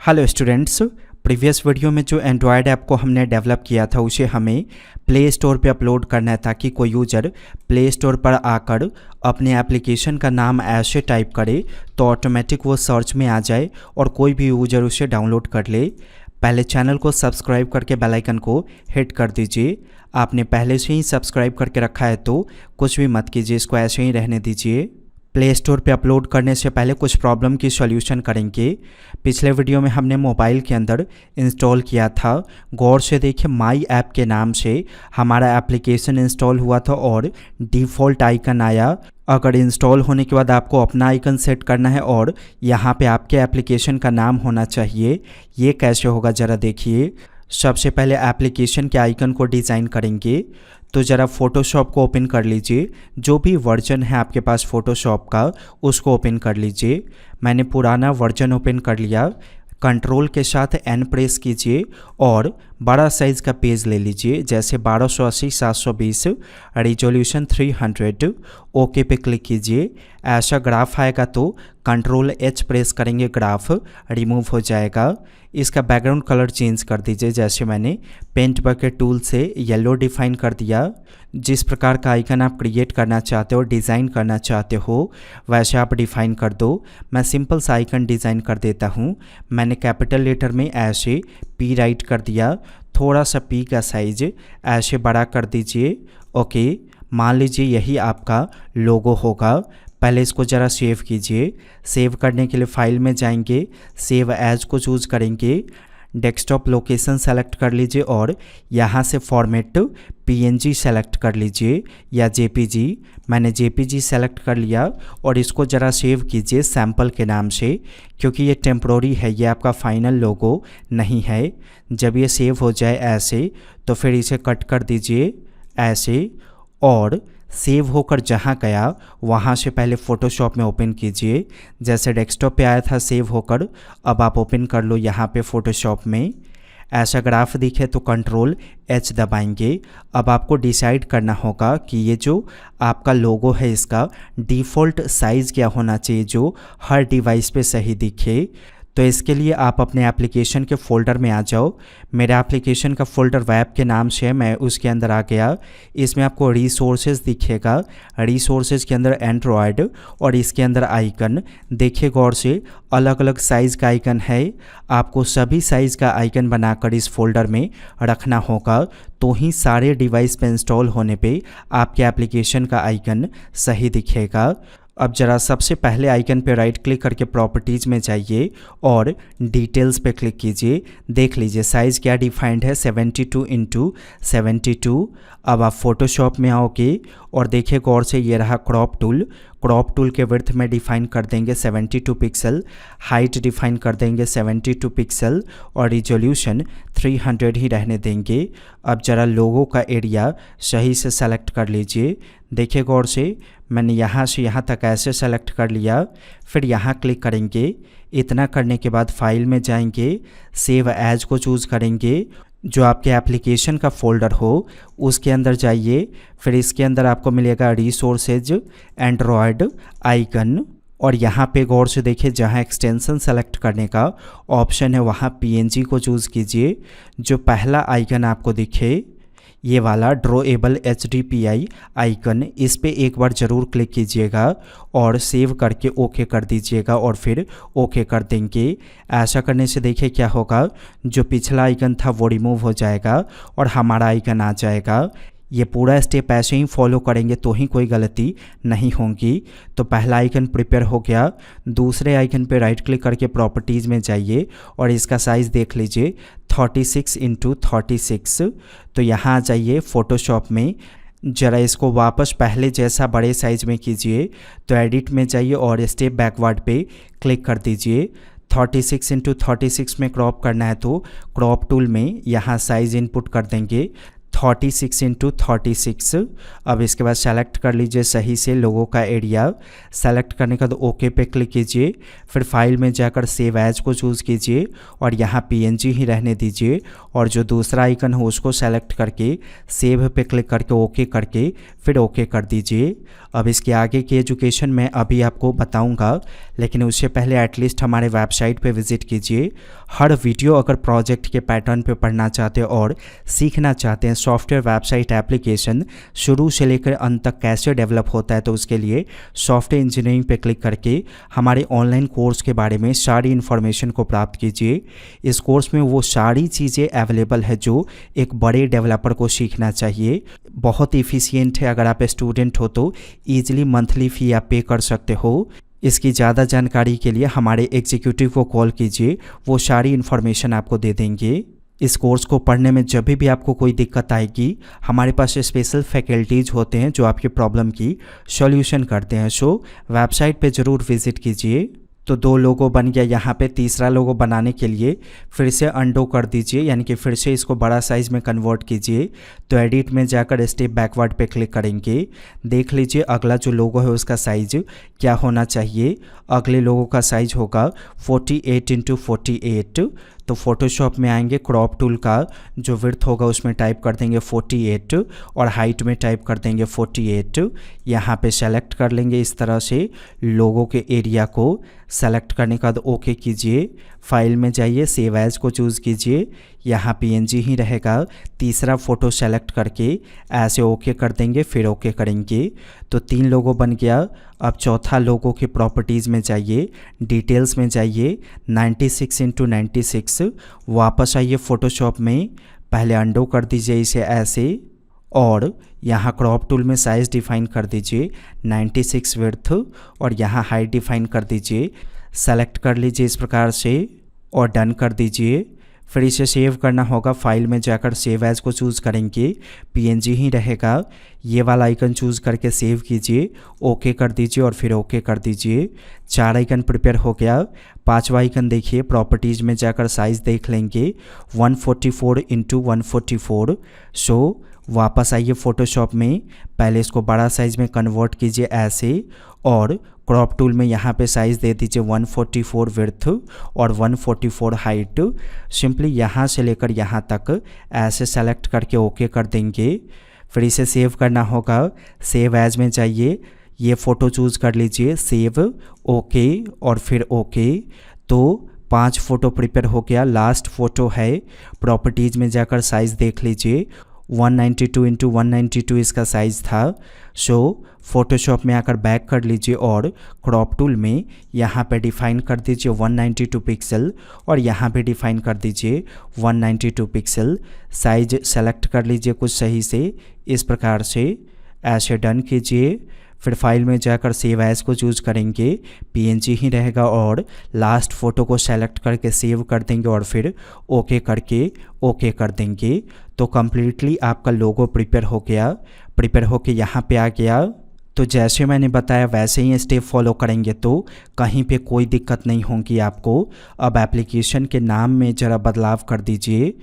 Hello students, previous video में जो Android app को हमने डेवलप किया था उसे हमें प्ले स्टोर पे अपलोड करना है ताकि कोई यूज़र प्ले स्टोर पर आकर अपने एप्लीकेशन का नाम ऐसे टाइप करे तो ऑटोमेटिक वो सर्च में आ जाए और कोई भी यूज़र उसे डाउनलोड कर ले। पहले चैनल को सब्सक्राइब करके बेल आइकन को हिट कर दीजिए। आपने पहले से ही सब्सक्राइब करके रखा है तो कुछ भी मत कीजिए, इसको ऐसे ही रहने दीजिए। प्ले स्टोर पे अपलोड करने से पहले कुछ प्रॉब्लम की सॉल्यूशन करेंगे। पिछले वीडियो में हमने मोबाइल के अंदर इंस्टॉल किया था। गौर से देखिए, माई ऐप के नाम से हमारा एप्लीकेशन इंस्टॉल हुआ था और डिफ़ॉल्ट आइकन आया। अगर इंस्टॉल होने के बाद आपको अपना आइकन सेट करना है और यहाँ पे आपके एप्लीकेशन का नाम होना चाहिए। ये कैसे होगा ज़रा देखिए। सबसे पहले एप्लीकेशन के आइकन को डिज़ाइन करेंगे तो ज़रा फ़ोटोशॉप को ओपन कर लीजिए। जो भी वर्जन है आपके पास फ़ोटोशॉप का उसको ओपन कर लीजिए। मैंने पुराना वर्जन ओपन कर लिया। कंट्रोल के साथ एन प्रेस कीजिए और बड़ा साइज़ का पेज ले लीजिए, जैसे 1280x720, रिजोल्यूशन 300। ओके पे क्लिक कीजिए। ऐसा ग्राफ आएगा तो कंट्रोल एच प्रेस करेंगे, ग्राफ रिमूव हो जाएगा। इसका बैकग्राउंड कलर चेंज कर दीजिए, जैसे मैंने पेंट बकेट टूल से येलो डिफाइन कर दिया। जिस प्रकार का आइकन आप क्रिएट करना चाहते हो, डिज़ाइन करना चाहते हो, वैसे आप डिफ़ाइन कर दो। मैं सिंपल सा आइकन डिज़ाइन कर देता हूँ। मैंने कैपिटल लेटर में ऐसे पी राइट कर दिया। थोड़ा सा पी का साइज ऐसे बड़ा कर दीजिए। ओके, मान लीजिए यही आपका लोगो होगा। पहले इसको ज़रा सेव कीजिए। सेव करने के लिए फाइल में जाएंगे, सेव एज को चूज़ करेंगे, डेस्कटॉप लोकेशन सेलेक्ट कर लीजिए और यहाँ से फॉर्मेट पीएनजी सेलेक्ट कर लीजिए या जेपीजी। मैंने जेपीजी सेलेक्ट कर लिया और इसको ज़रा सेव कीजिए सैम्पल के नाम से, क्योंकि ये टेम्प्रोरी है, ये आपका फाइनल लोगो नहीं है। जब ये सेव हो जाए ऐसे तो फिर इसे कट कर दीजिए ऐसे, और सेव होकर जहाँ गया वहाँ से पहले फ़ोटोशॉप में ओपन कीजिए। जैसे डेस्कटॉप पे आया था सेव होकर, अब आप ओपन कर लो यहाँ पे फ़ोटोशॉप में। ऐसा ग्राफ दिखे तो कंट्रोल एच दबाएंगे। अब आपको डिसाइड करना होगा कि ये जो आपका लोगो है इसका डिफ़ॉल्ट साइज़ क्या होना चाहिए जो हर डिवाइस पे सही दिखे। तो इसके लिए आप अपने एप्लीकेशन के फ़ोल्डर में आ जाओ। मेरा एप्लीकेशन का फ़ोल्डर वेब के नाम से है, मैं उसके अंदर आ गया। इसमें आपको रिसोर्सेज दिखेगा। रिसोर्सेज के अंदर एंड्रॉयड और इसके अंदर आइकन देखिए गौर से, अलग अलग साइज़ का आइकन है। आपको सभी साइज़ का आइकन बनाकर इस फोल्डर में रखना होगा, तो ही सारे डिवाइस पे इंस्टॉल होने पे आपके एप्लीकेशन का आइकन सही दिखेगा। अब ज़रा सबसे पहले आइकन पे राइट क्लिक करके प्रॉपर्टीज़ में जाइए और डिटेल्स पे क्लिक कीजिए। देख लीजिए साइज़ क्या डिफाइंड है, 72x72। अब आप फोटोशॉप में आओगे और देखिए गौर से, ये रहा क्रॉप टूल। क्रॉप टूल के विड्थ में डिफ़ाइन कर देंगे 72 पिक्सल, हाइट डिफ़ाइन कर देंगे 72 पिक्सल और रिजोल्यूशन 300 ही रहने देंगे। अब ज़रा लोगों का एरिया सही से सेलेक्ट कर लीजिए। देखिए गौर से, मैंने यहाँ से यहाँ तक ऐसे सेलेक्ट कर लिया। फिर यहाँ क्लिक करेंगे। इतना करने के बाद फाइल में जाएंगे, सेव एज को चूज़ करेंगे। जो आपके एप्लीकेशन का फ़ोल्डर हो उसके अंदर जाइए। फिर इसके अंदर आपको मिलेगा रिसोर्सेज, एंड्रॉयड, आइकन, और यहाँ पे गौर से देखिए जहाँ एक्सटेंशन सेलेक्ट करने का ऑप्शन है वहाँ पीएनजी को चूज़ कीजिए। जो पहला आइकन आपको दिखे ये वाला ड्रॉएबल HDPI आइकन, इस पे एक बार ज़रूर क्लिक कीजिएगा और सेव करके ओके कर दीजिएगा और फिर ओके कर देंगे। ऐसा करने से देखिए क्या होगा, जो पिछला आइकन था वो रिमूव हो जाएगा और हमारा आइकन आ जाएगा। ये पूरा स्टेप ऐसे ही फॉलो करेंगे तो ही कोई गलती नहीं होगी। तो पहला आइकन प्रिपेयर हो गया। दूसरे आइकन पे राइट क्लिक करके प्रॉपर्टीज़ में जाइए और इसका साइज़ देख लीजिए 36x36। तो यहाँ आ जाइए फ़ोटोशॉप में, ज़रा इसको वापस पहले जैसा बड़े साइज़ में कीजिए। तो एडिट में जाइए और स्टेप बैकवर्ड पे क्लिक कर दीजिए। 36x36 में क्रॉप करना है तो क्रॉप टूल में यहाँ साइज़ इनपुट कर देंगे 36x36। अब इसके बाद सेलेक्ट कर लीजिए सही से लोगों का एरिया। सेलेक्ट करने के बाद ओके पे क्लिक कीजिए। फिर फाइल में जाकर सेव एज को चूज़ कीजिए और यहाँ PNG ही रहने दीजिए और जो दूसरा आइकन हो उसको सेलेक्ट करके सेव पे क्लिक करके ओके करके फिर ओके कर दीजिए। अब इसके आगे की एजुकेशन मैं अभी आपको बताऊंगा, लेकिन उससे पहले एटलीस्ट हमारे वेबसाइट पे विजिट कीजिए। हर वीडियो अगर प्रोजेक्ट के पैटर्न पे पढ़ना चाहते हैं और सीखना चाहते हैं सॉफ्टवेयर वेबसाइट एप्लीकेशन शुरू से लेकर अंत तक कैसे डेवलप होता है, तो उसके लिए सॉफ्टवेयर इंजीनियरिंग पे क्लिक करके हमारे ऑनलाइन कोर्स के बारे में सारी इन्फॉर्मेशन को प्राप्त कीजिए। इस कोर्स में वो सारी चीज़ें अवेलेबल है जो एक बड़े डेवलपर को सीखना चाहिए। बहुत इफ़िशियंट है। अगर आप स्टूडेंट हो तो ईजिली मंथली फ़ी आप पे कर सकते हो। इसकी ज़्यादा जानकारी के लिए हमारे एग्जीक्यूटिव को कॉल कीजिए, वो सारी इन्फॉर्मेशन आपको दे देंगे। इस कोर्स को पढ़ने में जब भी आपको कोई दिक्कत आएगी हमारे पास स्पेशल फैकल्टीज़ होते हैं जो आपकी प्रॉब्लम की सॉल्यूशन करते हैं। सो वेबसाइट पे ज़रूर विज़िट कीजिए। तो 2 लोगो बन गया। यहाँ पे तीसरा लोगो बनाने के लिए फिर से अंडो कर दीजिए, यानी कि फिर से इसको बड़ा साइज़ में कन्वर्ट कीजिए। तो एडिट में जाकर स्टेप बैकवर्ड पे क्लिक करेंगे। देख लीजिए अगला जो लोगो है उसका साइज़ क्या होना चाहिए। अगले लोगो का साइज़ होगा 48x48। तो फोटोशॉप में आएंगे, क्रॉप टूल का जो विड्थ होगा उसमें टाइप कर देंगे 48 और हाइट में टाइप कर देंगे 48। यहाँ पे सेलेक्ट कर लेंगे इस तरह से लोगों के एरिया को। सेलेक्ट करने के बाद ओके कीजिए। फाइल में जाइए, सेव एज को चूज़ कीजिए। यहाँ PNG ही रहेगा। तीसरा फ़ोटो सेलेक्ट करके ऐसे ओके कर देंगे, फिर ओके करेंगे। तो 3 लोगो बन गया। अब चौथा लोगो की प्रॉपर्टीज़ में जाइए, डिटेल्स में जाइए, 96x96। वापस आइए फ़ोटोशॉप में, पहले अंडो कर दीजिए इसे ऐसे और यहाँ क्रॉप टूल में साइज़ डिफ़ाइन कर दीजिए 96 विड्थ और यहाँ हाइट डिफ़ाइन कर दीजिए। सेलेक्ट कर लीजिए इस प्रकार से और डन कर दीजिए। फिर इसे सेव करना होगा। फाइल में जाकर सेव एज को चूज़ करेंगे, PNG ही रहेगा। ये वाला आइकन चूज़ करके सेव कीजिए, ओके कर दीजिए और फिर ओके कर दीजिए। 4 आइकन प्रिपेयर हो गया। 5वां आइकन देखिए, प्रॉपर्टीज़ में जाकर साइज़ देख लेंगे 144x144। सो वापस आइए फ़ोटोशॉप में, पहले इसको बड़ा साइज़ में कन्वर्ट कीजिए ऐसे और क्रॉप टूल में यहाँ पे साइज़ दे दीजिए 144 विड्थ और 144 हाइट। सिंपली यहाँ से लेकर यहाँ तक ऐसे सेलेक्ट करके ओके कर देंगे। फिर इसे सेव करना होगा। सेव एज में जाइए, ये फ़ोटो चूज़ कर लीजिए, सेव, ओके और फिर ओके। तो 5 फ़ोटो प्रिपेयर हो गया। लास्ट फ़ोटो है, प्रॉपर्टीज़ में जाकर साइज़ देख लीजिए 192x192 इसका साइज़ था। सो फोटोशॉप में आकर बैक कर लीजिए और क्रॉप टूल में यहाँ पे डिफ़ाइन कर दीजिए 192 पिक्सल और यहाँ पे डिफ़ाइन कर दीजिए 192 पिक्सल। साइज सेलेक्ट कर लीजिए कुछ सही से इस प्रकार से, ऐसे डन कीजिए। फिर फाइल में जाकर सेव एज को चूज़ करेंगे, PNG ही रहेगा और लास्ट फ़ोटो को सेलेक्ट करके सेव कर देंगे और फिर ओके करके ओके कर देंगे। तो कम्प्लीटली आपका लोगो प्रिपेयर हो गया। प्रिपेयर होके यहाँ पे आ गया। तो जैसे मैंने बताया वैसे ही स्टेप फॉलो करेंगे तो कहीं पे कोई दिक्कत नहीं होगी आपको। अब एप्लीकेशन के नाम में ज़रा बदलाव कर दीजिए।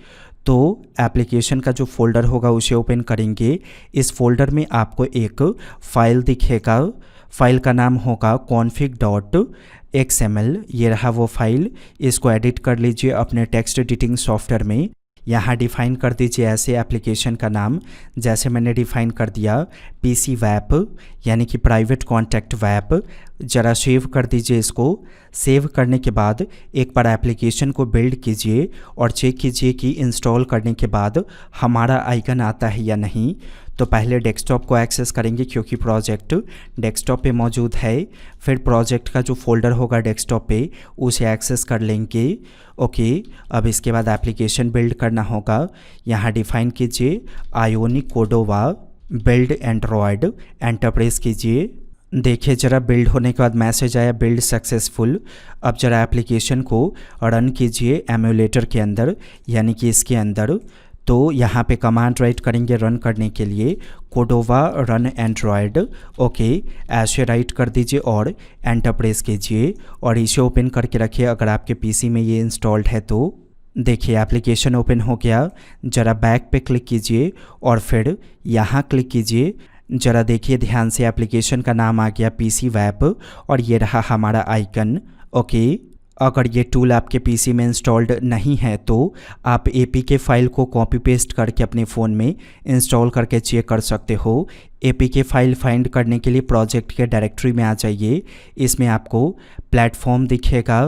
तो एप्लीकेशन का जो फ़ोल्डर होगा उसे ओपन करेंगे। इस फोल्डर में आपको एक फ़ाइल दिखेगा। फ़ाइल का नाम होगा config.xml। ये रहा वो फाइल। इसको एडिट कर लीजिए अपने टेक्स्ट एडिटिंग सॉफ्टवेयर में। यहाँ डिफ़ाइन कर दीजिए ऐसे एप्लीकेशन का नाम जैसे मैंने डिफ़ाइन कर दिया, PC वेब यानी कि प्राइवेट कॉन्टैक्ट वेब। ज़रा सेव कर दीजिए इसको। सेव करने के बाद एक बार एप्लीकेशन को बिल्ड कीजिए और चेक कीजिए कि इंस्टॉल करने के बाद हमारा आइकन आता है या नहीं। तो पहले डेस्कटॉप को एक्सेस करेंगे क्योंकि प्रोजेक्ट डेस्कटॉप पे मौजूद है। फिर प्रोजेक्ट का जो फोल्डर होगा डेस्कटॉप पे उसे एक्सेस कर लेंगे। ओके, अब इसके बाद एप्लीकेशन बिल्ड करना होगा। यहाँ डिफ़ाइन कीजिए ionic Cordova build Android, enter press कीजिए। देखिए ज़रा बिल्ड होने के बाद मैसेज आया बिल्ड सक्सेसफुल। अब ज़रा एप्लीकेशन को रन कीजिए एमुलेटर के अंदर यानी कि इसके अंदर। तो यहाँ पे कमांड राइट करेंगे रन करने के लिए कोडोवा रन एंड्रॉयड। ओके, ऐसे राइट कर दीजिए और एंटर प्रेस कीजिए और इसे ओपन करके रखिए अगर आपके PC में ये इंस्टॉल्ड है तो। देखिए एप्लीकेशन ओपन हो गया। ज़रा बैक पे क्लिक कीजिए और फिर यहाँ क्लिक कीजिए। ज़रा देखिए ध्यान से, एप्लीकेशन का नाम आ गया पीसी वेब और ये रहा हमारा आइकन। ओके, अगर ये टूल आपके पीसी में इंस्टॉल्ड नहीं है तो आप एपीके फाइल को कॉपी पेस्ट करके अपने फ़ोन में इंस्टॉल करके चेक कर सकते हो। एपीके फाइल फाइंड करने के लिए प्रोजेक्ट के डायरेक्टरी में आ जाइए। इसमें आपको प्लेटफॉर्म दिखेगा।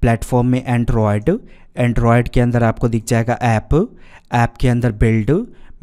प्लेटफॉर्म में एंड्रॉयड के अंदर आपको दिख जाएगा ऐप के अंदर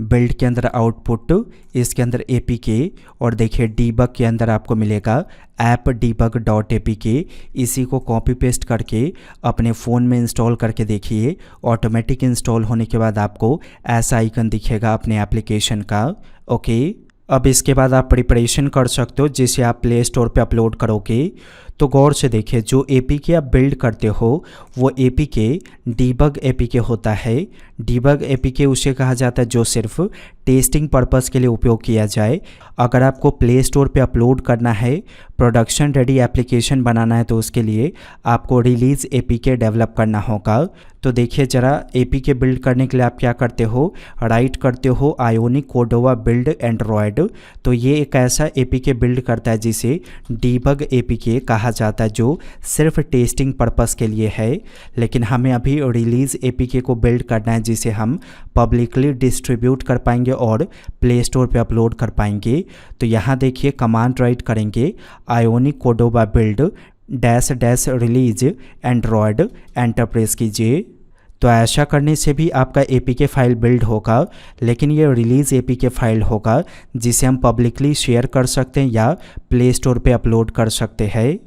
बिल्ड के अंदर आउटपुट, इसके अंदर एपीके, और देखिए डीबग के अंदर आपको मिलेगा ऐप debug.apk। इसी को कॉपी पेस्ट करके अपने फ़ोन में इंस्टॉल करके देखिए। ऑटोमेटिक इंस्टॉल होने के बाद आपको ऐसा आइकन दिखेगा अपने एप्लीकेशन का। ओके, अब इसके बाद आप प्रिपरेशन कर सकते हो जिसे आप प्ले स्टोर पे अपलोड करोगे। तो गौर से देखिए, जो एपीके आप बिल्ड करते हो वो एपीके डीबग एपीके होता है। डीबग एपीके उसे कहा जाता है जो सिर्फ टेस्टिंग पर्पस के लिए उपयोग किया जाए। अगर आपको प्ले स्टोर पे अपलोड करना है, प्रोडक्शन रेडी एप्लीकेशन बनाना है, तो उसके लिए आपको रिलीज़ एपीके डेवलप करना होगा। तो देखिए ज़रा, एपीके बिल्ड करने के लिए आप क्या करते हो, राइट करते हो आयोनिक कोर्डोवा बिल्ड एंड्रॉयड। तो ये एक ऐसा एपीके बिल्ड करता है जिसे डीबग एपीके कहा जाता है, जो सिर्फ टेस्टिंग पर्पस के लिए है। लेकिन हमें अभी रिलीज़ एपीके को बिल्ड करना है जिसे हम पब्लिकली डिस्ट्रीब्यूट कर पाएंगे और प्ले स्टोर पे अपलोड कर पाएंगे। तो यहाँ देखिए कमांड राइट करेंगे ionic Cordoba build dash release Android, enter press कीजिए। तो ऐसा करने से भी आपका एपीके फाइल बिल्ड होगा, लेकिन ये रिलीज़ एपीके फाइल होगा जिसे हम पब्लिकली शेयर कर सकते हैं या प्ले स्टोर पे अपलोड कर सकते हैं।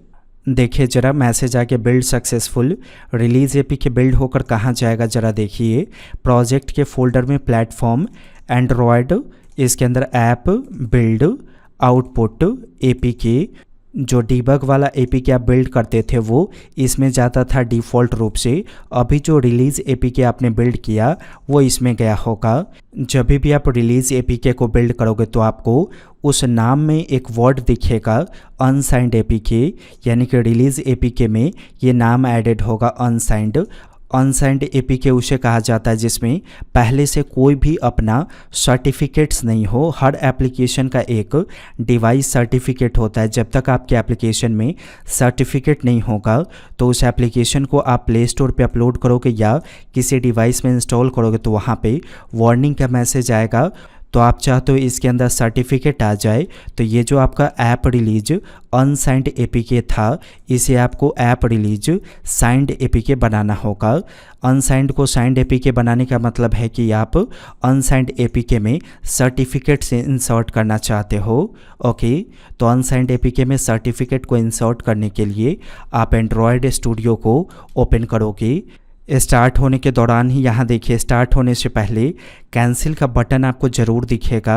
देखिए ज़रा, मैसेज आके build successful. Release APK build होकर कहाँ जाएगा ज़रा देखिए, प्रोजेक्ट के फोल्डर में प्लेटफॉर्म एंड्रॉयड, इसके अंदर ऐप बिल्ड आउटपुट एपीके। जो डीबग वाला एपीके आप बिल्ड करते थे वो इसमें जाता था डिफ़ॉल्ट रूप से। अभी जो रिलीज़ एपीके आपने बिल्ड किया वो इसमें गया होगा। जब भी आप रिलीज़ एपीके को बिल्ड करोगे तो आपको उस नाम में एक वर्ड दिखेगा अनसाइंड एपीके, यानी कि रिलीज़ एपीके में ये नाम एडेड होगा अनसाइंड एपीके उसे कहा जाता है जिसमें पहले से कोई भी अपना सर्टिफिकेट्स नहीं हो। हर एप्लीकेशन का एक डिवाइस सर्टिफिकेट होता है। जब तक आपके एप्लीकेशन में सर्टिफिकेट नहीं होगा तो उस एप्लीकेशन को आप प्ले स्टोर पे अपलोड करोगे या किसी डिवाइस में इंस्टॉल करोगे तो वहाँ पे वार्निंग का मैसेज आएगा। तो आप चाहते हो इसके अंदर सर्टिफिकेट आ जाए, तो ये जो आपका ऐप रिलीज अनसाइंड एपीके था, इसे आपको ऐप रिलीज साइंड एपीके बनाना होगा। अनसाइंड को साइंड एपीके बनाने का मतलब है कि आप अनसाइंड एपीके में सर्टिफिकेट से इंसर्ट करना चाहते हो। ओके, तो अनसाइंड एपीके में सर्टिफिकेट को इंसर्ट करने के लिए आप एंड्रॉयड स्टूडियो को ओपन करोगे। स्टार्ट होने के दौरान ही यहाँ देखिए, स्टार्ट होने से पहले कैंसिल का बटन आपको ज़रूर दिखेगा।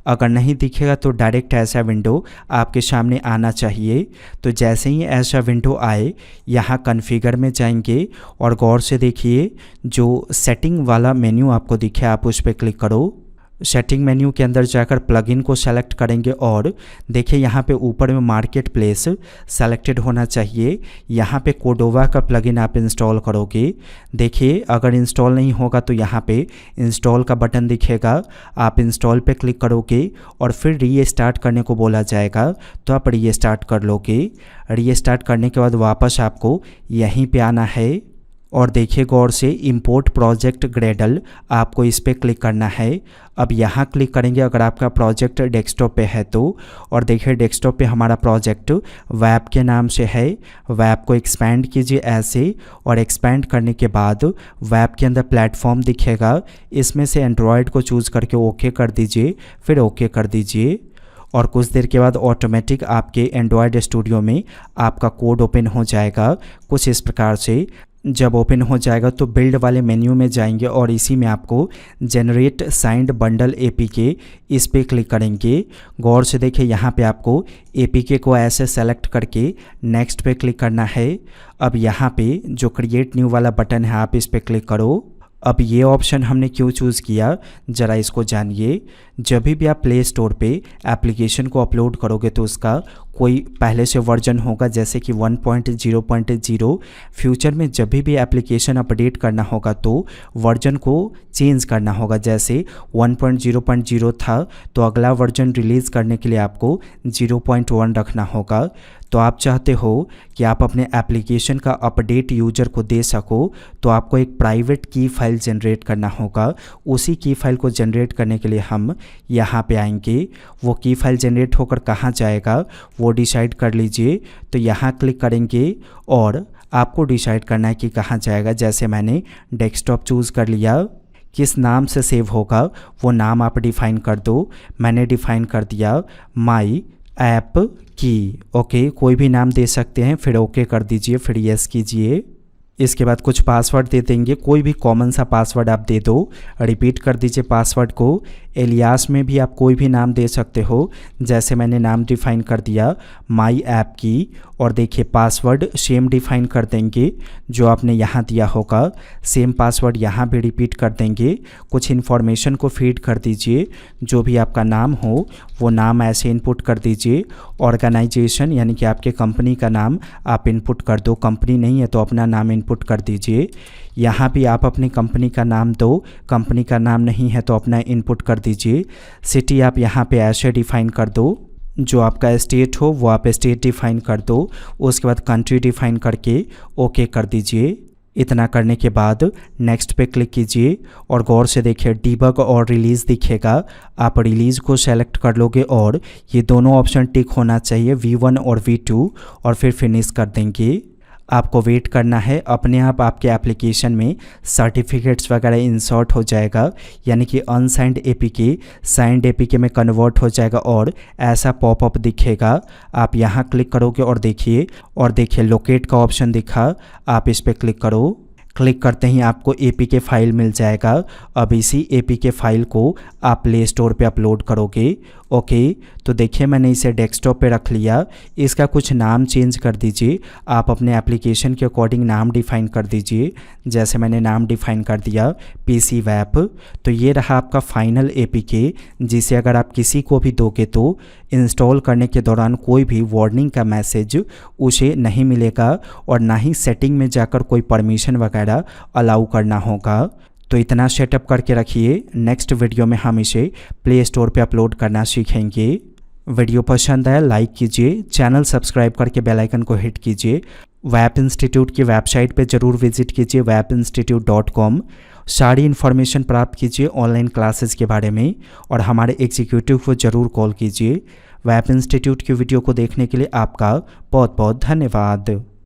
अगर नहीं दिखेगा तो डायरेक्ट ऐसा विंडो आपके सामने आना चाहिए। तो जैसे ही ऐसा विंडो आए, यहाँ कॉन्फ़िगर में जाएंगे और गौर से देखिए जो सेटिंग वाला मेन्यू आपको दिखे आप उस पर क्लिक करो। सेटिंग मेन्यू के अंदर जाकर प्लगइन को सेलेक्ट करेंगे और देखिए यहाँ पे ऊपर में मार्केट प्लेस सेलेक्टेड होना चाहिए। यहाँ पे कोर्डोवा का प्लगइन आप इंस्टॉल करोगे। देखिए अगर इंस्टॉल नहीं होगा तो यहाँ पे इंस्टॉल का बटन दिखेगा, आप इंस्टॉल पे क्लिक करोगे और फिर रीस्टार्ट करने को बोला जाएगा तो आप रीस्टार्ट कर लोगे। रीस्टार्ट करने के बाद वापस आपको यहीं पे आना है और देखिए गौर से इंपोर्ट प्रोजेक्ट ग्रेडल, आपको इस पर क्लिक करना है। अब यहाँ क्लिक करेंगे अगर आपका प्रोजेक्ट डेस्कटॉप पे है तो, और देखिए डेस्कटॉप पे हमारा प्रोजेक्ट वेब के नाम से है। वेब को एक्सपैंड कीजिए ऐसे, और एक्सपैंड करने के बाद वेब के अंदर प्लेटफॉर्म दिखेगा, इसमें से एंड्रॉयड को चूज़ करके ओके कर दीजिए, फिर ओके कर दीजिए। और कुछ देर के बाद ऑटोमेटिक आपके एंड्रॉयड स्टूडियो में आपका कोड ओपन हो जाएगा कुछ इस प्रकार से। जब ओपन हो जाएगा तो बिल्ड वाले मेन्यू में जाएंगे और इसी में आपको जनरेट साइंड बंडल एपीके, इस पे क्लिक करेंगे। गौर से देखिए यहाँ पे आपको एपीके को ऐसे सेलेक्ट करके नेक्स्ट पे क्लिक करना है। अब यहाँ पे जो क्रिएट न्यू वाला बटन है आप इस पे क्लिक करो। अब ये ऑप्शन हमने क्यों चूज़ किया ज़रा इसको जानिए। जब भी आप प्ले स्टोर पे एप्लीकेशन को अपलोड करोगे तो उसका कोई पहले से वर्जन होगा जैसे कि 1.0.0। फ्यूचर में जब भी एप्लीकेशन अपडेट करना होगा तो वर्जन को चेंज करना होगा। जैसे 1.0.0 था तो अगला वर्जन रिलीज़ करने के लिए आपको 0.1 रखना होगा। तो आप चाहते हो कि आप अपने एप्लीकेशन का अपडेट यूज़र को दे सको तो आपको एक प्राइवेट की फ़ाइल जनरेट करना होगा। उसी की फ़ाइल को जनरेट करने के लिए हम यहाँ पे आएंगे। वो की फ़ाइल जनरेट होकर कहाँ जाएगा वो डिसाइड कर लीजिए। तो यहाँ क्लिक करेंगे और आपको डिसाइड करना है कि कहाँ जाएगा। जैसे मैंने डेस्कटॉप चूज़ कर लिया। किस नाम से सेव होगा वो नाम आप डिफ़ाइन कर दो। मैंने डिफ़ाइन कर दिया माई ऐप की। ओके, कोई भी नाम दे सकते हैं। फिर ओके कर दीजिए, फिर यस कीजिए। इसके बाद कुछ पासवर्ड दे देंगे, कोई भी कॉमन सा पासवर्ड आप दे दो। रिपीट कर दीजिए पासवर्ड को। एलियास में भी आप कोई भी नाम दे सकते हो। जैसे मैंने नाम डिफ़ाइन कर दिया माई ऐप की। और देखिए पासवर्ड सेम डिफ़ाइन कर देंगे जो आपने यहाँ दिया होगा। सेम पासवर्ड यहाँ भी रिपीट कर देंगे। कुछ इन्फॉर्मेशन को फीड कर दीजिए। जो भी आपका नाम हो वो नाम ऐसे इनपुट कर दीजिए। ऑर्गेनाइजेशन यानी कि आपके कंपनी का नाम आप इनपुट कर दो। कंपनी नहीं है तो अपना नाम इनपुट कर दीजिए। यहाँ भी आप अपनी कंपनी का नाम दो। कंपनी का नाम नहीं है तो अपना इनपुट कर दीजिए। सिटी आप यहाँ पे ऐसे डिफ़ाइन कर दो। जो आपका स्टेट हो वो आप स्टेट डिफ़ाइन कर दो। उसके बाद कंट्री डिफ़ाइन करके ओके कर दीजिए। इतना करने के बाद नेक्स्ट पे क्लिक कीजिए और गौर से देखिए डीबग और रिलीज़ दिखेगा। आप रिलीज़ को सेलेक्ट कर लोगे और ये दोनों ऑप्शन टिक होना चाहिए V1 और V2 और फिर फिनिश कर देंगे। आपको वेट करना है। अपने आप आपके एप्लीकेशन में सर्टिफिकेट्स वगैरह इंसर्ट हो जाएगा यानी कि अनसाइंड एपीके साइंड एपीके में कन्वर्ट हो जाएगा और ऐसा पॉपअप दिखेगा। आप यहाँ क्लिक करोगे और देखिए लोकेट का ऑप्शन दिखा। आप इस पर क्लिक करो। क्लिक करते ही आपको एपीके फाइल मिल जाएगा। अब इसी एपीके फाइल को आप प्ले स्टोर पे अपलोड करोगे। ओके, तो देखिए मैंने इसे डेस्कटॉप पे रख लिया। इसका कुछ नाम चेंज कर दीजिए। आप अपने एप्लीकेशन के अकॉर्डिंग नाम डिफ़ाइन कर दीजिए। जैसे मैंने नाम डिफ़ाइन कर दिया पीसी वेब। तो ये रहा आपका फाइनल एपीके, जिसे अगर आप किसी को भी दोगे तो इंस्टॉल करने के दौरान कोई भी वार्निंग का मैसेज उसे नहीं मिलेगा और ना ही सेटिंग में जाकर कोई परमिशन वगैरह अलाउ करना होगा। तो इतना सेटअप करके रखिए। नेक्स्ट वीडियो में हम इसे प्ले स्टोर पे अपलोड करना सीखेंगे। वीडियो पसंद आया लाइक कीजिए, चैनल सब्सक्राइब करके बेल आइकन को हिट कीजिए। वेब इंस्टीट्यूट की वेबसाइट पे ज़रूर विजिट कीजिए webinstitute.com। सारी इन्फॉर्मेशन प्राप्त कीजिए ऑनलाइन क्लासेस के बारे में और हमारे एग्जीक्यूटिव को ज़रूर कॉल कीजिए। वेब इंस्टीट्यूट की वीडियो को देखने के लिए आपका बहुत बहुत धन्यवाद।